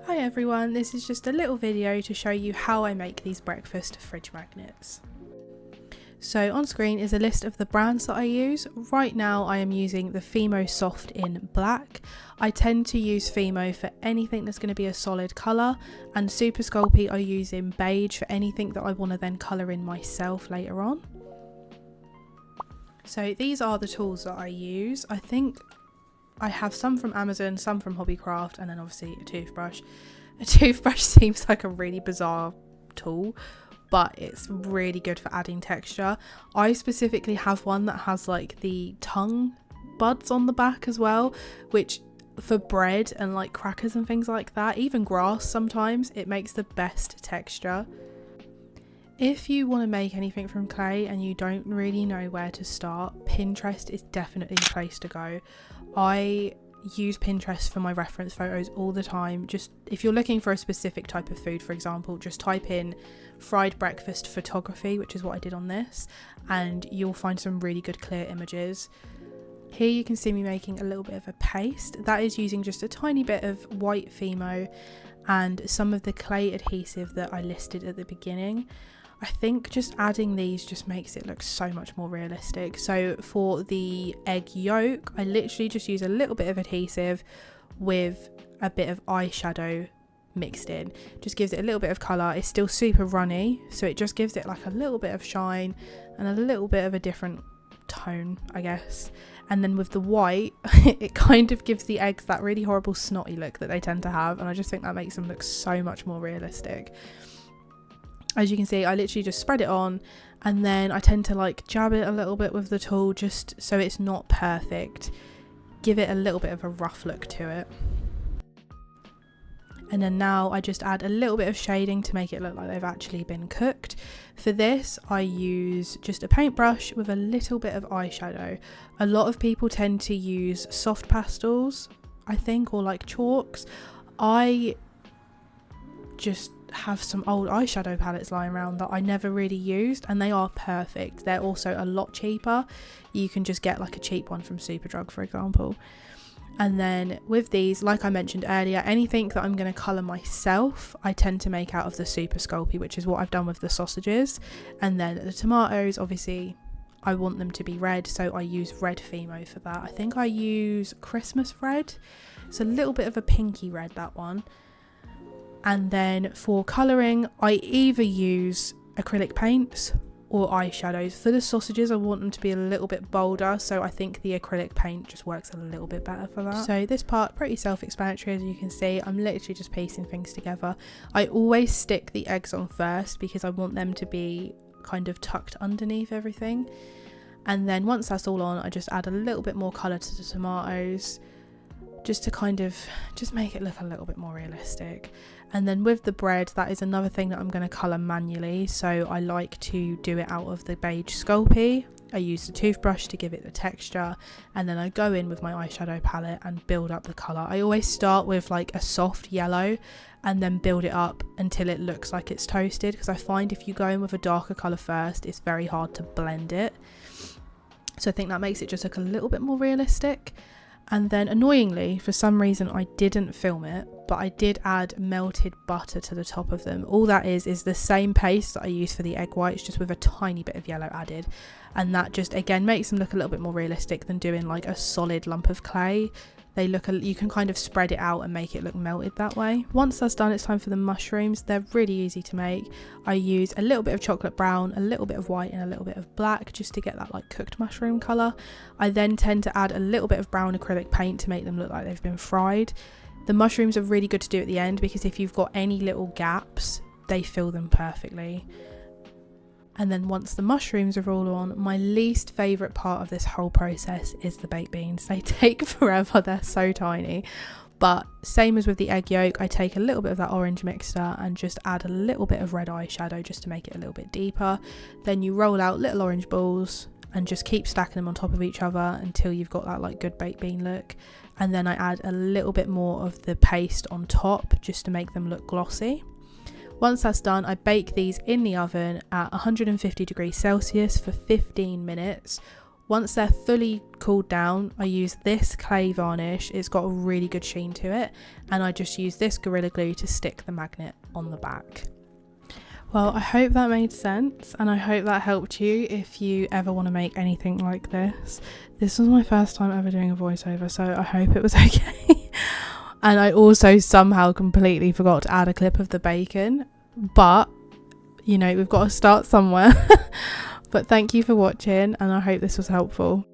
Hi everyone, this is just a little video to show you how I make these breakfast fridge magnets. So on screen is a list of the brands that I use. Right now I am using the Fimo Soft in black. I tend to use Fimo for anything that's going to be a solid colour, and Super Sculpey I use in beige for anything that I want to then colour in myself later on. So these are the tools that I use. I think I have some from Amazon, some from Hobbycraft, and then obviously a toothbrush. A toothbrush seems like a really bizarre tool, but it's really good for adding texture. I specifically have one that has like the tongue buds on the back as well, which for bread and like crackers and things like that, even grass sometimes, it makes the best texture. If you want to make anything from clay and you don't really know where to start, Pinterest is definitely the place to go. I use Pinterest for my reference photos all the time. Just if you're looking for a specific type of food, for example, just type in fried breakfast photography, which is what I did on this, and you'll find some really good clear images. Here you can see me making a little bit of a paste. That is using just a tiny bit of white Fimo and some of the clay adhesive that I listed at the beginning. I think just adding these just makes it look so much more realistic. So for the egg yolk, I literally just use a little bit of adhesive with a bit of eyeshadow mixed in. Just gives it a little bit of colour. It's still super runny, so it just gives it like a little bit of shine and a little bit of a different tone, I guess. And then with the white, it kind of gives the eggs that really horrible snotty look that they tend to have, and I just think that makes them look so much more realistic. As you can see, I literally just spread it on, and then I tend to like jab it a little bit with the tool just so it's not perfect. Give it a little bit of a rough look to it. And then now I just add a little bit of shading to make it look like they've actually been cooked. For this, I use just a paintbrush with a little bit of eyeshadow. A lot of people tend to use soft pastels, I think, or like chalks. I just have some old eyeshadow palettes lying around that I never really used, and they are perfect. They're also a lot cheaper. You can just get like a cheap one from Superdrug, for example. And then with these, like I mentioned earlier, anything that I'm going to colour myself, I tend to make out of the Super Sculpey, which is what I've done with the sausages. And then the tomatoes, obviously I want them to be red, so I use red Fimo for that. I think I use Christmas red. It's a little bit of a pinky red, that one. And then for colouring, I either use acrylic paints or eyeshadows. For the sausages, I want them to be a little bit bolder, so I think the acrylic paint just works a little bit better for that. So this part, pretty self-explanatory, as you can see. I'm literally just piecing things together. I always stick the eggs on first because I want them to be kind of tucked underneath everything. And then once that's all on, I just add a little bit more colour to the tomatoes, just to kind of just make it look a little bit more realistic. And then with the bread, that is another thing that I'm going to colour manually, so I like to do it out of the beige Sculpey. I use the toothbrush to give it the texture, and then I go in with my eyeshadow palette and build up the colour. I always start with like a soft yellow and then build it up until it looks like it's toasted, because I find if you go in with a darker colour first, it's very hard to blend it. So I think that makes it just look a little bit more realistic. And then annoyingly, for some reason I didn't film it, but I did add melted butter to the top of them. All that is the same paste that I used for the egg whites, just with a tiny bit of yellow added. And that just again makes them look a little bit more realistic than doing like a solid lump of clay. They look, you can kind of spread it out and make it look melted that way. Once that's done, it's time for the mushrooms. They're really easy to make. I use a little bit of chocolate brown, a little bit of white and a little bit of black just to get that like cooked mushroom colour. I then tend to add a little bit of brown acrylic paint to make them look like they've been fried. The mushrooms are really good to do at the end because if you've got any little gaps, they fill them perfectly. And then once the mushrooms are all on, my least favourite part of this whole process is the baked beans. They take forever, they're so tiny. But same as with the egg yolk, I take a little bit of that orange mixture and just add a little bit of red eyeshadow just to make it a little bit deeper. Then you roll out little orange balls and just keep stacking them on top of each other until you've got that like good baked bean look. And then I add a little bit more of the paste on top just to make them look glossy. Once that's done, I bake these in the oven at 150 degrees Celsius for 15 minutes, Once they're fully cooled down, I use this clay varnish. It's got a really good sheen to it, and I just use this Gorilla Glue to stick the magnet on the back. Well, I hope that made sense, and I hope that helped you if you ever want to make anything like this. This was my first time ever doing a voiceover, so I hope it was okay. And I also somehow completely forgot to add a clip of the bacon, but you know, we've got to start somewhere. But thank you for watching, and I hope this was helpful.